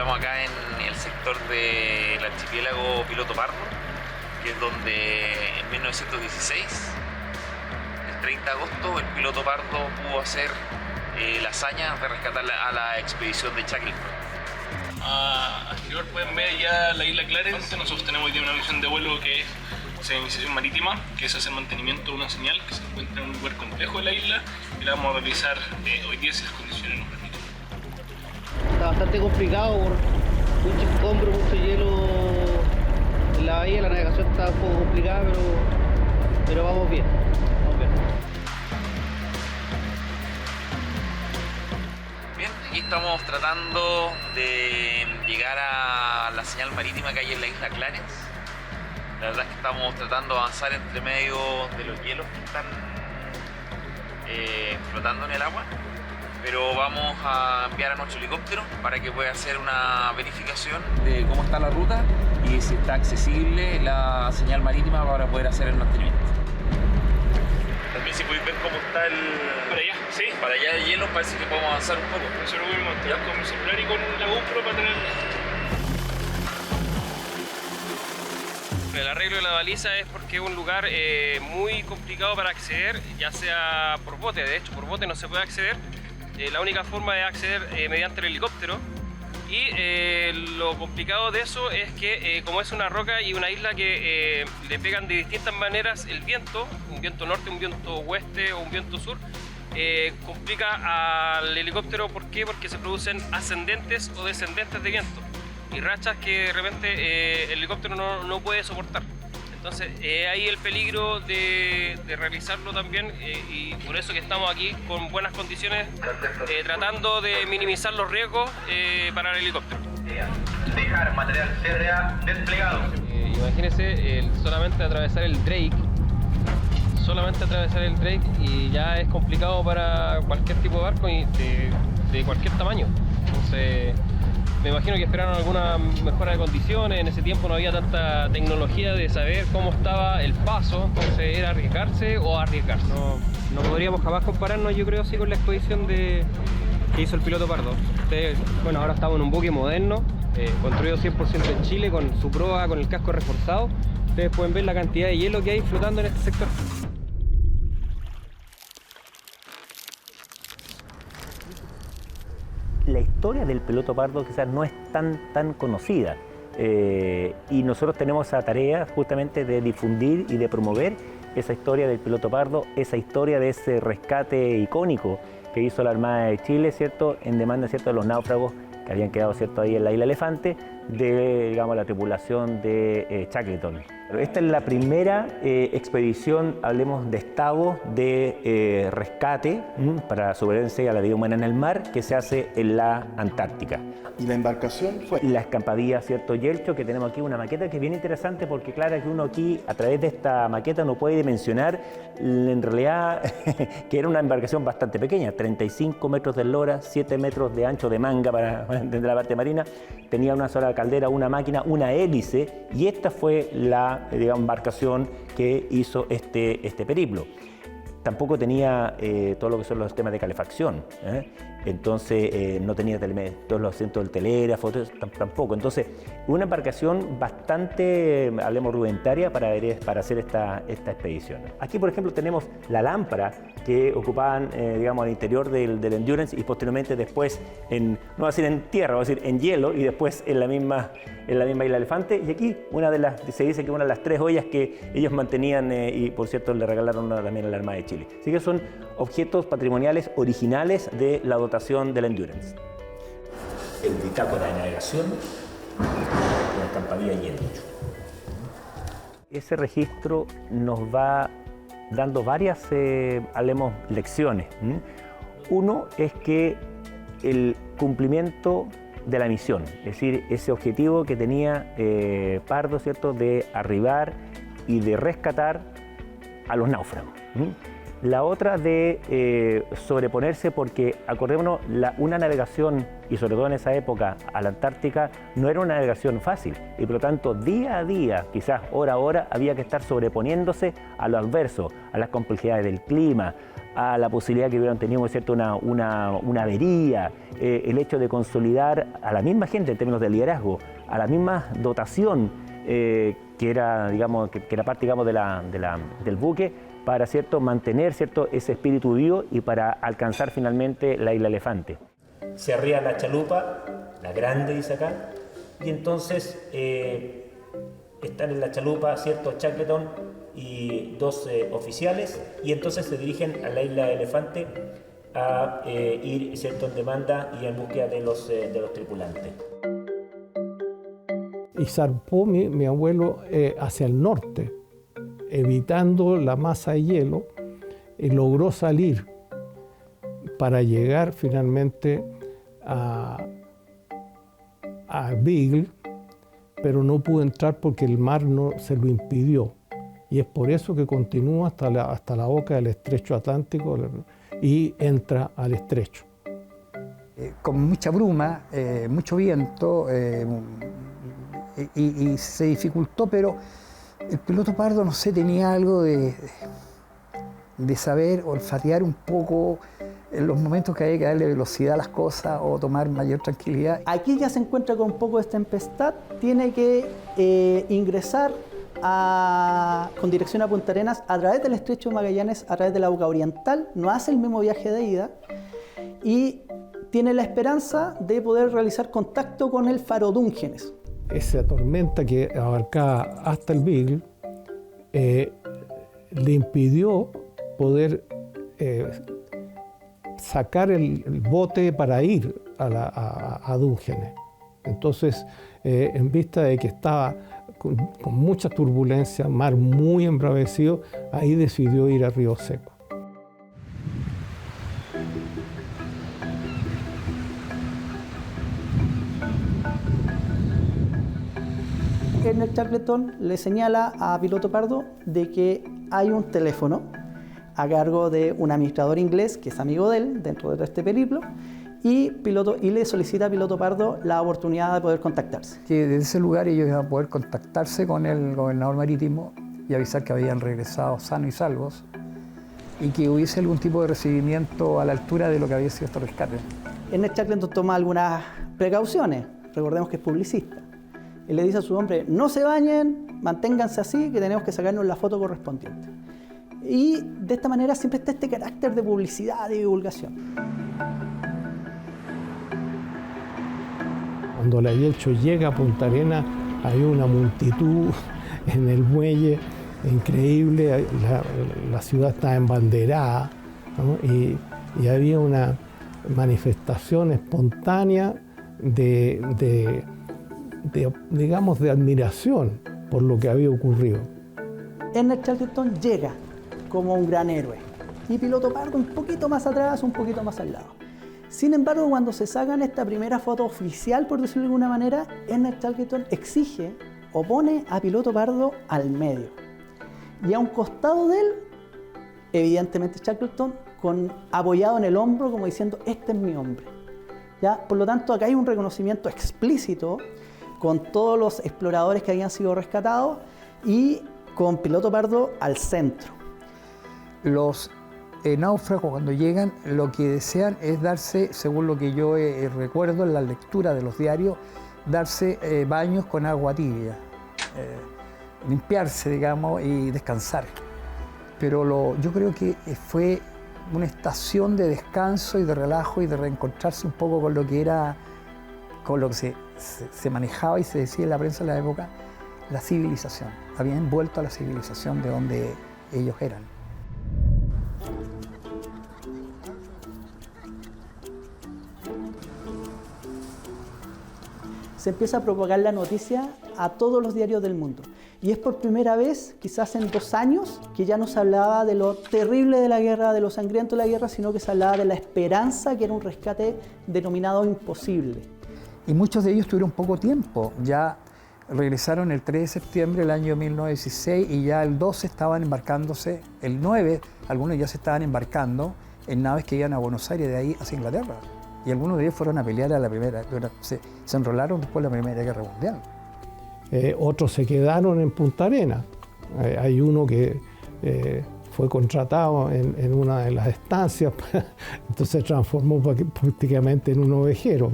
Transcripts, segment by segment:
encontramos acá en el sector del archipiélago Piloto Pardo, que es donde en 1916, el 30 de agosto, el Piloto Pardo pudo hacer la hazaña de rescatar a la expedición de Shackleton. Arriba pueden ver ya la isla Clarence. Nosotros tenemos hoy día una misión de vuelo que es iniciación marítima, que es hacer mantenimiento de una señal que se encuentra en un lugar complejo de la isla, y la vamos a realizar hoy día si las condiciones nos permiten. Está bastante complicado por mucho escombro, mucho hielo en la bahía. La navegación está un poco complicada, pero vamos bien. Bien, aquí estamos tratando de llegar a la señal marítima que hay en la isla Clarence. La verdad es que estamos tratando de avanzar entre medio de los hielos que están flotando en el agua, pero vamos a enviar a nuestro helicóptero para que pueda hacer una verificación de cómo está la ruta y si está accesible la señal marítima para poder hacer el mantenimiento. También si podéis ver cómo está el... Para allá, sí. Para allá el hielo, parece que podemos avanzar un poco. Nosotros voy a montar con mi celular y con la GoPro para tener... El arreglo de la baliza es porque es un lugar muy complicado para acceder, ya sea por bote. De hecho, por bote no se puede acceder. La única forma de acceder mediante el helicóptero. Y lo complicado de eso es que como es una roca y una isla que le pegan de distintas maneras el viento, un viento norte, un viento oeste o un viento sur, complica al helicóptero. ¿Por qué? Porque se producen ascendentes o descendentes de viento y rachas que de repente el helicóptero no puede soportar. Entonces hay el peligro de realizarlo también y por eso que estamos aquí con buenas condiciones tratando de minimizar los riesgos para el helicóptero. Dejar material CRA desplegado. Imagínense solamente atravesar el Drake, y ya es complicado para cualquier tipo de barco y de cualquier tamaño. Entonces me imagino que esperaron alguna mejora de condiciones. En ese tiempo no había tanta tecnología de saber cómo estaba el paso, entonces era arriesgarse o arriesgarse. No podríamos jamás compararnos, yo creo, así con la expedición que hizo el Piloto Pardo. Bueno, ahora estamos en un buque moderno, construido 100% en Chile, con su proa, con el casco reforzado. Ustedes pueden ver la cantidad de hielo que hay flotando en este sector. La historia del Piloto Pardo quizás no es tan conocida y nosotros tenemos esa tarea justamente de difundir y de promover esa historia del Piloto Pardo, esa historia de ese rescate icónico que hizo la Armada de Chile, ¿cierto?, en demanda, ¿cierto?, de los náufragos que habían quedado, ¿cierto?, ahí en la isla Elefante, de, digamos, la tripulación de Shackleton. Esta es la primera expedición, hablemos de estado, de rescate para sobrevivencia a la vida humana en el mar, que se hace en la Antártica. ¿Y la embarcación fue? La escampadilla, ¿cierto?, Yelcho, que tenemos aquí una maqueta que es bien interesante porque claro que uno aquí, a través de esta maqueta, no puede dimensionar en realidad que era una embarcación bastante pequeña, 35 metros de eslora, 7 metros de ancho de manga para entender la parte marina, tenía una sola caldera, una máquina, una hélice, y esta fue la, digamos, embarcación que hizo este periplo. Tampoco tenía todo lo que son los sistemas de calefacción, entonces no tenía todos los asientos del telégrafo, tampoco. Entonces, una embarcación bastante, hablemos, rudimentaria para hacer esta expedición. Aquí, por ejemplo, tenemos la lámpara que ocupaban, digamos, al interior del Endurance y posteriormente después, no voy a decir en tierra, voy a decir en hielo y después en la misma isla Elefante. Y aquí se dice que una de las 3 ollas que ellos mantenían y por cierto le regalaron también a la Armada de Chile. Así que son objetos patrimoniales originales de la dotación del Endurance. El bitácora de navegación, la escampadilla Yelcho. Ese registro nos va dando varias, hablemos, lecciones. Uno es que el cumplimiento de la misión, es decir, ese objetivo que tenía Pardo, ¿cierto?, de arribar y de rescatar a los náufragos. La otra de sobreponerse, porque acordémonos, una navegación, y sobre todo en esa época, a la Antártica, no era una navegación fácil, y por lo tanto, día a día, quizás hora a hora, había que estar sobreponiéndose a lo adverso, a las complejidades del clima, a la posibilidad que hubieran tenido, ¿cierto?, una avería, el hecho de consolidar a la misma gente en términos de liderazgo, a la misma dotación que era, digamos, que era parte, digamos, del buque, para, ¿cierto?, mantener, ¿cierto?, ese espíritu vivo y para alcanzar finalmente la isla Elefante. Se arría la chalupa, la grande, dice acá, y entonces están en la chalupa, ¿cierto?, Shackleton y 2 oficiales, y entonces se dirigen a la isla Elefante a ir, ¿cierto?, en demanda y en búsqueda de los tripulantes. Y zarpó mi abuelo hacia el norte, evitando la masa de hielo, y logró salir para llegar finalmente a Beagle, pero no pudo entrar porque el mar no se lo impidió. Y es por eso que continúa hasta la boca del estrecho Atlántico y entra al estrecho. Con mucha bruma, mucho viento, y se dificultó, pero el piloto Pardo, no sé, tenía algo de saber olfatear un poco en los momentos que hay que darle velocidad a las cosas o tomar mayor tranquilidad. Aquí ya se encuentra con un poco de tempestad, tiene que ingresar con dirección a Punta Arenas a través del estrecho de Magallanes, a través de la boca oriental, no hace el mismo viaje de ida y tiene la esperanza de poder realizar contacto con el faro Dungeness. Esa tormenta que abarcaba hasta el Beagle le impidió poder sacar el bote para ir a Dungeness. Entonces, en vista de que estaba con mucha turbulencia, mar muy embravecido, ahí decidió ir a Río Seco. Ernest Shackleton le señala a piloto Pardo de que hay un teléfono a cargo de un administrador inglés que es amigo de él dentro de todo este periplo y le solicita a piloto Pardo la oportunidad de poder contactarse. Que desde ese lugar ellos iban a poder contactarse con el gobernador marítimo y avisar que habían regresado sanos y salvos y que hubiese algún tipo de recibimiento a la altura de lo que había sido este rescate. Ernest Shackleton toma algunas precauciones, recordemos que es publicista. Él le dice a su hombre, no se bañen, manténganse así, que tenemos que sacarnos la foto correspondiente. Y de esta manera siempre está este carácter de publicidad, de divulgación. Cuando la Yelcho llega a Punta Arenas, hay una multitud en el muelle increíble, la ciudad está embanderada, ¿no? y había una manifestación espontánea digamos, de admiración por lo que había ocurrido. Ernest Shackleton llega como un gran héroe y piloto Pardo un poquito más atrás, un poquito más al lado. Sin embargo, cuando se sacan esta primera foto oficial, por decirlo de alguna manera, Ernest Shackleton exige o pone a piloto Pardo al medio. Y a un costado de él, evidentemente Shackleton, apoyado en el hombro, como diciendo, este es mi hombre. ¿Ya? Por lo tanto, acá hay un reconocimiento explícito con todos los exploradores que habían sido rescatados y con piloto Pardo al centro. Los náufragos cuando llegan lo que desean es darse, según lo que yo recuerdo en la lectura de los diarios, darse baños con agua tibia, limpiarse, digamos, y descansar. Pero yo creo que fue una estación de descanso y de relajo y de reencontrarse un poco con lo que era, con lo que se manejaba y se decía en la prensa de la época, la civilización. Habían vuelto a la civilización de donde ellos eran. Se empieza a propagar la noticia a todos los diarios del mundo. Y es por primera vez, quizás en 2 años, que ya no se hablaba de lo terrible de la guerra, de lo sangriento de la guerra, sino que se hablaba de la esperanza, que era un rescate denominado imposible. Y muchos de ellos tuvieron poco tiempo. Ya regresaron el 3 de septiembre del año 1916 y ya el 12 estaban embarcándose, el 9 algunos ya se estaban embarcando en naves que iban a Buenos Aires, de ahí hacia Inglaterra. Y algunos de ellos fueron a pelear a la primera, se enrolaron después de la Primera Guerra Mundial. Otros se quedaron en Punta Arenas. Hay uno que fue contratado en una de las estancias, entonces se transformó prácticamente en un ovejero,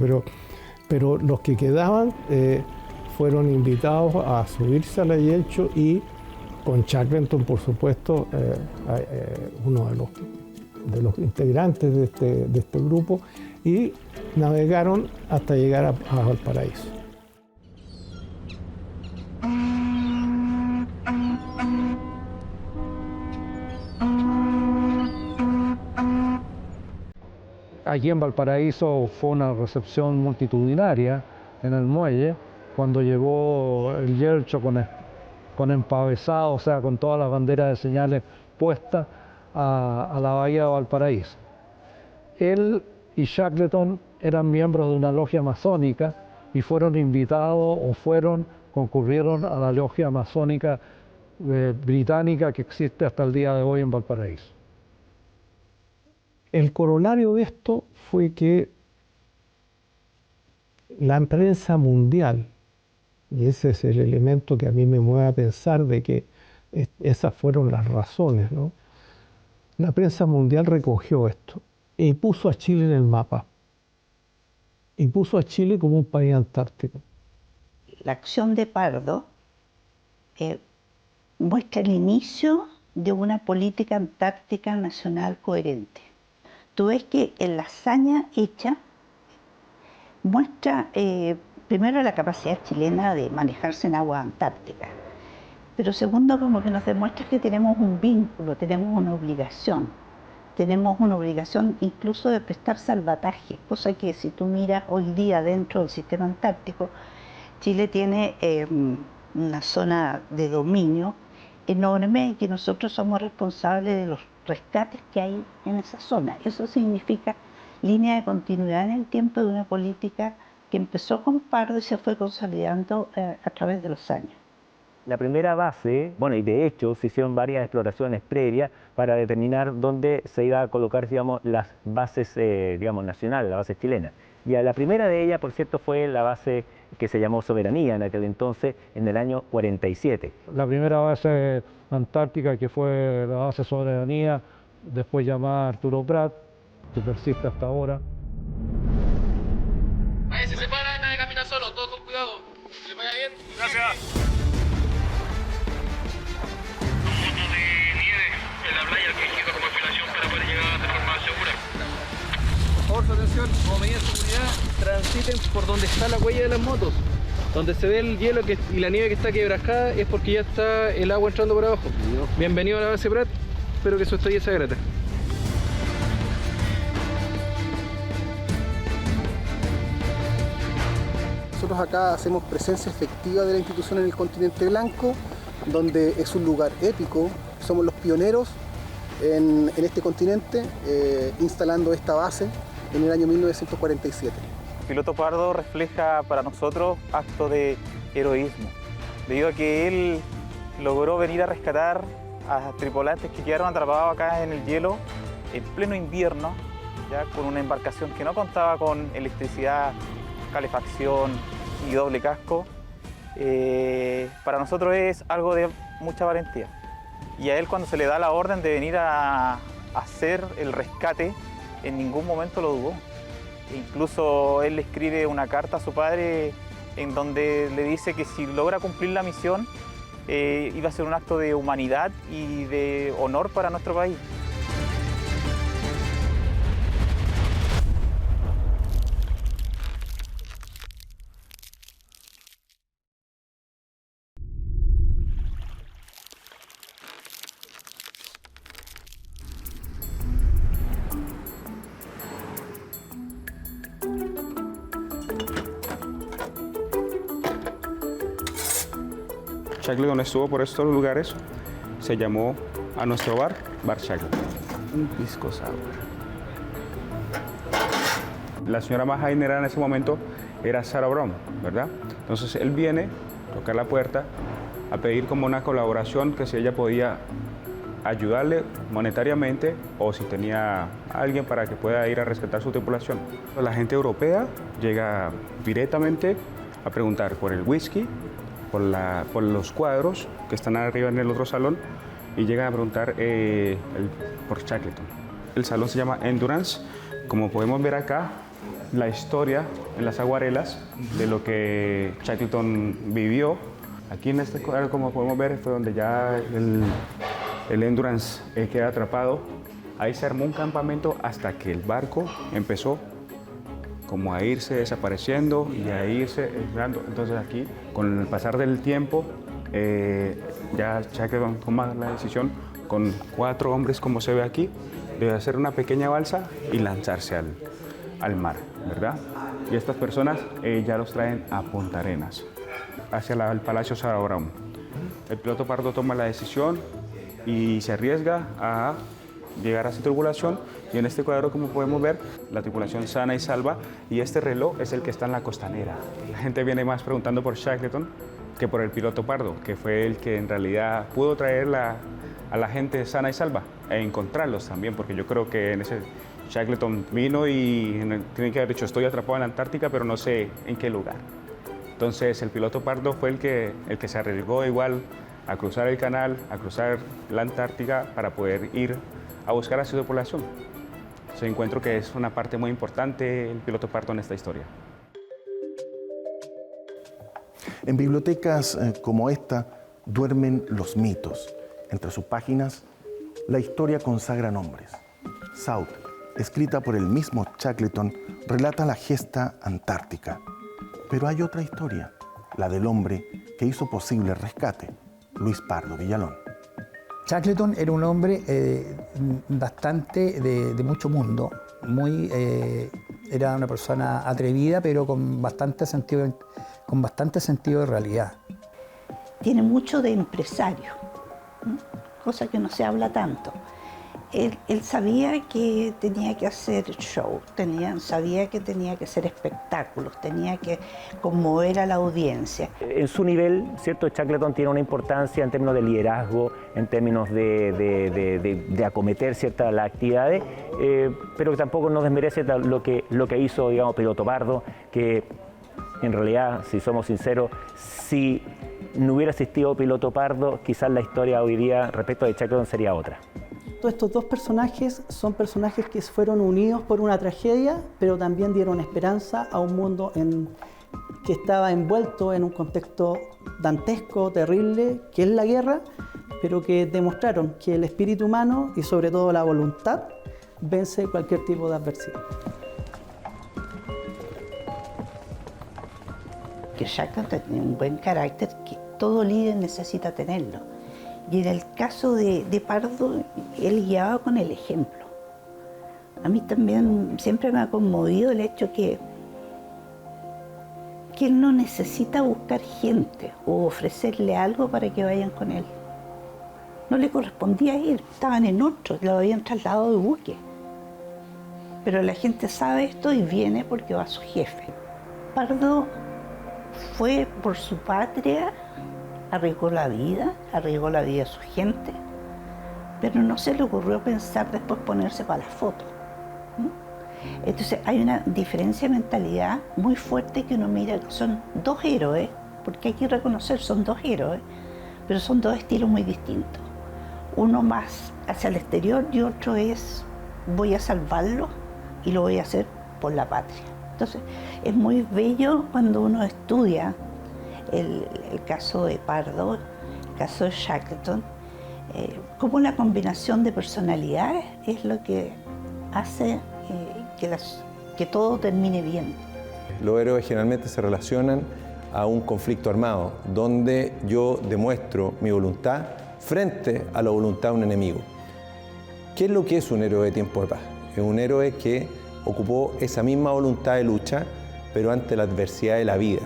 pero los que quedaban fueron invitados a subirse a la Yelcho y con Shackleton, por supuesto, uno de los integrantes de este grupo, y navegaron hasta llegar a Valparaíso. Aquí en Valparaíso fue una recepción multitudinaria en el muelle cuando llegó el Yelcho con empavesado, o sea, con todas las banderas de señales puestas a la bahía de Valparaíso. Él y Shackleton eran miembros de una logia masónica y fueron invitados concurrieron a la logia masónica británica que existe hasta el día de hoy en Valparaíso. El corolario de esto fue que la prensa mundial, y ese es el elemento que a mí me mueve a pensar de que esas fueron las razones, ¿no? La prensa mundial recogió esto y puso a Chile en el mapa. Y puso a Chile como un país antártico. La acción de Pardo muestra el inicio de una política antártica nacional coherente. Tú ves que en la hazaña hecha muestra primero la capacidad chilena de manejarse en agua antártica, pero segundo como que nos demuestra que tenemos un vínculo, tenemos una obligación incluso de prestar salvataje, cosa que si tú miras hoy día dentro del sistema antártico, Chile tiene una zona de dominio enorme y que nosotros somos responsables de los rescates que hay en esa zona. Eso significa línea de continuidad en el tiempo de una política que empezó con Pardo y se fue consolidando a través de los años. La primera base, bueno, y de hecho se hicieron varias exploraciones previas para determinar dónde se iba a colocar, digamos, las bases, digamos, nacionales, la base chilena. Y la primera de ellas, por cierto, fue la base que se llamó Soberanía en aquel entonces, en el año 47. La primera base antártica, que fue la base Soberanía, después llamada Arturo Prat, que persiste hasta ahora. Ahí se separa, nadie camina solo, todo con cuidado. Que le vaya bien. Gracias. Fotos de nieve en la playa que sirve como afilación para poder llegar de forma segura. Por favor, su atención, como medida de seguridad, transiten por donde está la huella de las motos. Donde se ve el hielo y la nieve que está quebrajada es porque ya está el agua entrando por abajo. Bienvenido a la base Prat, espero que su estadía sea grata. Nosotros acá hacemos presencia efectiva de la institución en el continente blanco, donde es un lugar épico, somos los pioneros en este continente, instalando esta base en el año 1947. Piloto Pardo refleja para nosotros acto de heroísmo, debido a que él logró venir a rescatar a tripulantes que quedaron atrapados acá en el hielo en pleno invierno, ya con una embarcación que no contaba con electricidad, calefacción y doble casco. Para nosotros es algo de mucha valentía. Y a él, cuando se le da la orden de venir a hacer el rescate, en ningún momento lo dudó. Incluso él le escribe una carta a su padre en donde le dice que si logra cumplir la misión, iba a ser un acto de humanidad y de honor para nuestro país. Shackleton estuvo por estos lugares, se llamó a nuestro bar, Bar Shackleton. Un pisco sour. La señora más adinerada en ese momento era Sarah Brown, ¿verdad? Entonces él viene, toca la puerta, a pedir como una colaboración, que si ella podía ayudarle monetariamente o si tenía a alguien para que pueda ir a rescatar su tripulación. La gente europea llega directamente a preguntar por el whisky, por los cuadros que están arriba en el otro salón y llegan a preguntar por Shackleton. El salón se llama Endurance. Como podemos ver acá, la historia en las aguarelas de lo que Shackleton vivió. Aquí en este cuadro, como podemos ver, fue donde ya el Endurance queda atrapado. Ahí se armó un campamento hasta que el barco empezó como a irse desapareciendo y a irse entrando. Entonces aquí, con el pasar del tiempo, ya Shackleton toma la decisión con 4 hombres, como se ve aquí, de hacer una pequeña balsa y lanzarse al mar, ¿verdad? Y estas personas ya los traen a Punta Arenas, hacia el Palacio Sarah Brown. El piloto Pardo toma la decisión y se arriesga a llegar a esa tripulación, y en este cuadro, como podemos ver, la tripulación sana y salva, y este reloj es el que está en la costanera. La gente viene más preguntando por Shackleton que por el piloto Pardo, que fue el que en realidad pudo traer a la gente sana y salva e encontrarlos también, porque yo creo que en ese Shackleton vino y tiene que haber dicho: estoy atrapado en la Antártica, pero no sé en qué lugar. Entonces el piloto Pardo fue el que se arriesgó igual a cruzar el canal, a cruzar la Antártica para poder ir a buscar a su tripulación. Yo encuentro que es una parte muy importante el piloto Pardo en esta historia. En bibliotecas como esta duermen los mitos. Entre sus páginas, la historia consagra nombres. South, escrita por el mismo Shackleton, relata la gesta antártica. Pero hay otra historia, la del hombre que hizo posible el rescate, Luis Pardo Villalón. Shackleton era un hombre bastante de mucho mundo, era una persona atrevida, pero con bastante sentido de realidad. Tiene mucho de empresario, cosa que no se habla tanto. Él sabía que tenía que hacer show, sabía que tenía que hacer espectáculos, tenía que conmover a la audiencia. En su nivel, ¿cierto? Shackleton tiene una importancia en términos de liderazgo, en términos de acometer ciertas las actividades, pero que tampoco nos desmerece lo que hizo, digamos, piloto Pardo, que en realidad, si somos sinceros, si no hubiera existido piloto Pardo, quizás la historia hoy día respecto de Shackleton sería otra. Estos dos personajes son personajes que fueron unidos por una tragedia, pero también dieron esperanza a un mundo que estaba envuelto en un contexto dantesco, terrible, que es la guerra, pero que demostraron que el espíritu humano y sobre todo la voluntad vence cualquier tipo de adversidad. Que Shackleton tenía un buen carácter que todo líder necesita tenerlo. Y en el caso de Pardo, él guiaba con el ejemplo. A mí también siempre me ha conmovido el hecho que él no necesita buscar gente o ofrecerle algo para que vayan con él. No le correspondía ir, estaban en otro, lo habían trasladado de buque. Pero la gente sabe esto y viene porque va a su jefe. Pardo fue por su patria, arriesgó la vida de su gente, pero no se le ocurrió pensar después ponerse para la foto. Entonces hay una diferencia de mentalidad muy fuerte que uno mira, son dos héroes, porque hay que reconocer, son dos héroes, pero son dos estilos muy distintos. Uno más hacia el exterior y otro es voy a salvarlo y lo voy a hacer por la patria. Entonces es muy bello cuando uno estudia el caso de Pardo, el caso de Shackleton, cómo la combinación de personalidades es lo que hace que todo termine bien. Los héroes generalmente se relacionan a un conflicto armado, donde yo demuestro mi voluntad frente a la voluntad de un enemigo. ¿Qué es lo que es un héroe de tiempo de paz? Es un héroe que ocupó esa misma voluntad de lucha, pero ante la adversidad de la vida.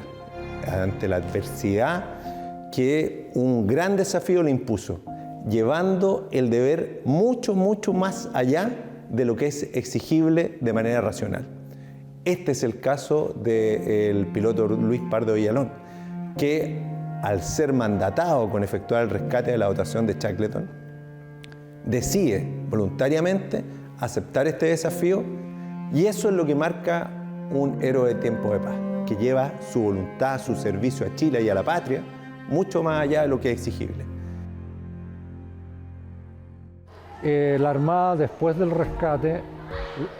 Ante la adversidad que un gran desafío le impuso, llevando el deber mucho más allá de lo que es exigible de manera racional. Este es el caso del piloto Luis Pardo Villalón, que al ser mandatado con efectuar el rescate de la dotación de Shackleton, decide voluntariamente aceptar este desafío, y eso es lo que marca un héroe de tiempo de paz, que lleva su voluntad, su servicio a Chile y a la patria, mucho más allá de lo que es exigible. la Armada, después del rescate,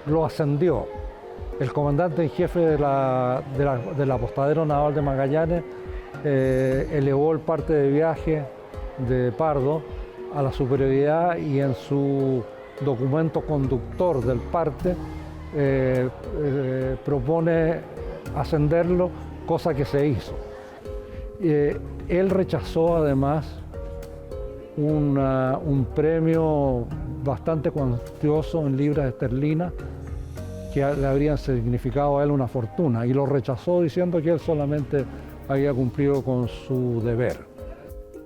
lo ascendió. El comandante en jefe del apostadero naval de Magallanes elevó el parte de viaje de Pardo a la superioridad, y en su documento conductor del parte propone ascenderlo, cosa que se hizo. Él rechazó además un premio bastante cuantioso en libras esterlinas que le habrían significado a él una fortuna, y lo rechazó diciendo que él solamente había cumplido con su deber.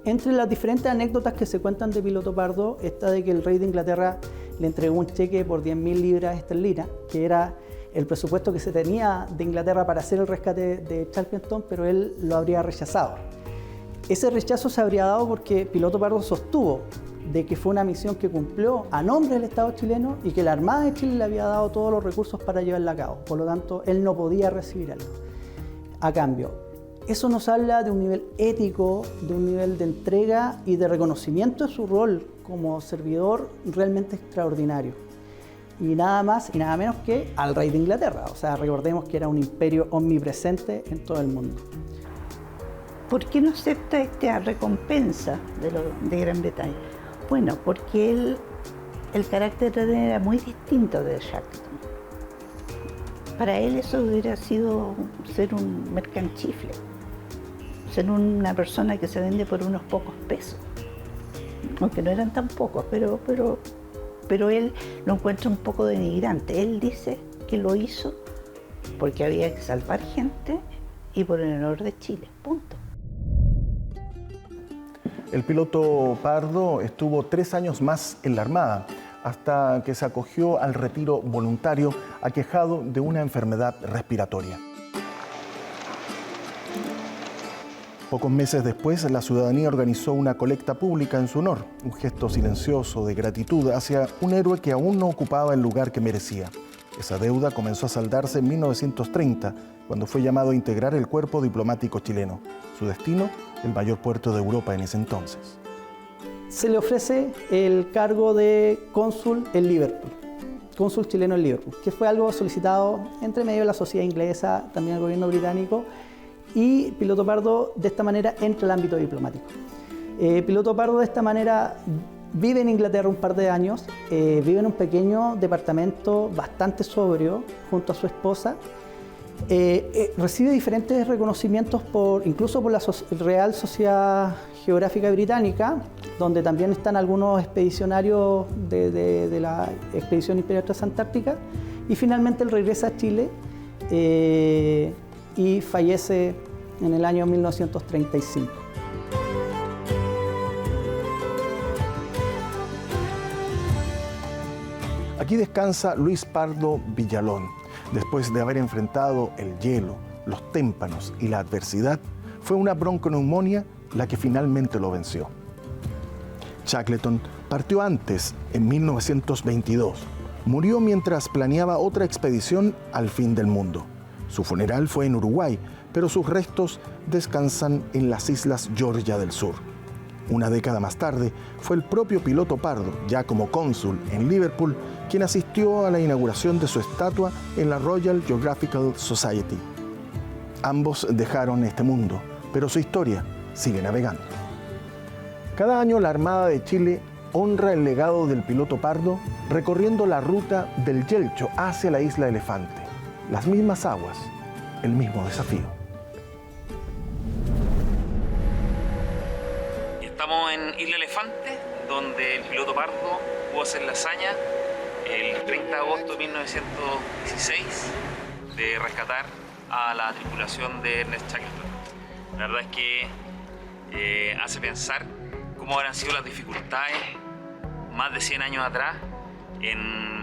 Entre las diferentes anécdotas que se cuentan de Piloto Pardo está de que el rey de Inglaterra le entregó un cheque por 10.000 libras esterlinas, que era el presupuesto que se tenía de Inglaterra para hacer el rescate de Charleston, pero él lo habría rechazado. Ese rechazo se habría dado porque Piloto Pardo sostuvo de que fue una misión que cumplió a nombre del Estado chileno y que la Armada de Chile le había dado todos los recursos para llevarla a cabo. Por lo tanto, él no podía recibir algo a cambio. Eso nos habla de un nivel ético, de un nivel de entrega y de reconocimiento de su rol como servidor realmente extraordinario. Y nada más y nada menos que al rey de Inglaterra. O sea, recordemos que era un imperio omnipresente en todo el mundo. ¿Por qué no acepta esta recompensa de Gran Bretaña? Bueno, porque el carácter de él era muy distinto de Shackleton. Para él eso hubiera sido ser un mercanchifle, ser una persona que se vende por unos pocos pesos, aunque no eran tan pocos, pero él lo encuentra un poco denigrante. Él dice que lo hizo porque había que salvar gente y por el honor de Chile, punto. El piloto Pardo estuvo 3 años más en la Armada, hasta que se acogió al retiro voluntario aquejado de una enfermedad respiratoria. Pocos meses después, la ciudadanía organizó una colecta pública en su honor, un gesto silencioso de gratitud hacia un héroe que aún no ocupaba el lugar que merecía. Esa deuda comenzó a saldarse en 1930, cuando fue llamado a integrar el cuerpo diplomático chileno. Su destino, el mayor puerto de Europa en ese entonces. Se le ofrece el cargo de cónsul en Liverpool, cónsul chileno en Liverpool, que fue algo solicitado entre medio de la sociedad inglesa, también el gobierno británico, y Piloto Pardo de esta manera entra al ámbito diplomático. Piloto Pardo de esta manera vive en Inglaterra un par de años, vive en un pequeño departamento bastante sobrio junto a su esposa. Recibe diferentes reconocimientos incluso por la Real Sociedad Geográfica Británica, donde también están algunos expedicionarios de la Expedición Imperial Transantártica, y finalmente él regresa a Chile y fallece en el año 1935. Aquí descansa Luis Pardo Villalón. Después de haber enfrentado el hielo, los témpanos y la adversidad, fue una bronconeumonía la que finalmente lo venció. Shackleton partió antes, en 1922. Murió mientras planeaba otra expedición al fin del mundo. Su funeral fue en Uruguay, pero sus restos descansan en las Islas Georgia del Sur. Una década más tarde, fue el propio Piloto Pardo, ya como cónsul en Liverpool, quien asistió a la inauguración de su estatua en la Royal Geographical Society. Ambos dejaron este mundo, pero su historia sigue navegando. Cada año la Armada de Chile honra el legado del Piloto Pardo recorriendo la ruta del Yelcho hacia la isla Elefante. Las mismas aguas, el mismo desafío. Estamos en Isla Elefante, donde el Piloto Pardo pudo hacer la hazaña el 30 de agosto de 1916 de rescatar a la tripulación de Ernest Shackleton. La verdad es que hace pensar cómo habrán sido las dificultades más de 100 años atrás en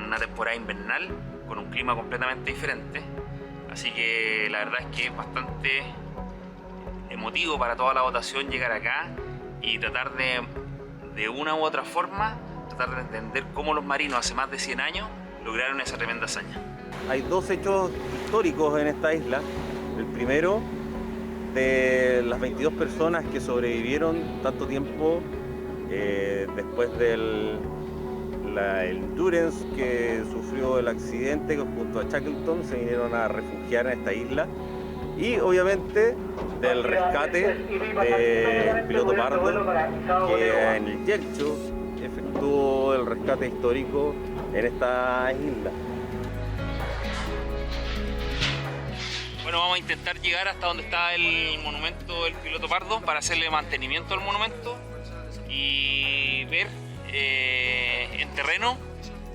una temporada invernal con un clima completamente diferente. Así que la verdad es que es bastante emotivo para toda la votación llegar acá y tratar de una u otra forma, tratar de entender cómo los marinos hace más de 100 años lograron esa tremenda hazaña. Hay 2 hechos históricos en esta isla. El primero, de las 22 personas que sobrevivieron tanto tiempo después del el Endurance, que sufrió el accidente junto a Shackleton, se vinieron a refugiar en esta isla. Y obviamente del rescate del piloto Pardo, que en el Yelcho efectuó el rescate histórico en esta isla. Bueno, vamos a intentar llegar hasta donde está el monumento del piloto Pardo para hacerle mantenimiento al monumento y ver en terreno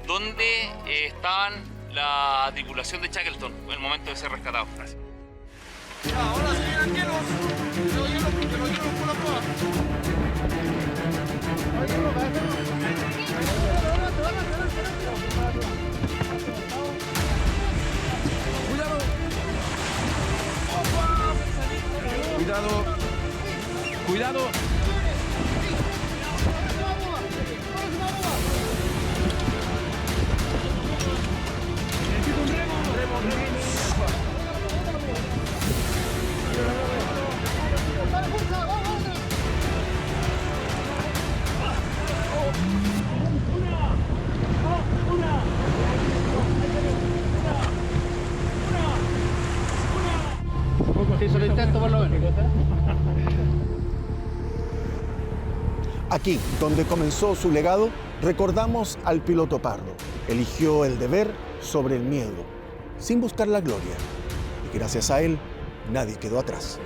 dónde estaban la tripulación de Shackleton en el momento de ser rescatados. Gracias. Ahora se vienen hielos, los hielos por la prueba. Cuidado, cuidado. Aquí, donde comenzó su legado, recordamos al piloto Pardo. Eligió el deber sobre el miedo, sin buscar la gloria. Y gracias a él, nadie quedó atrás.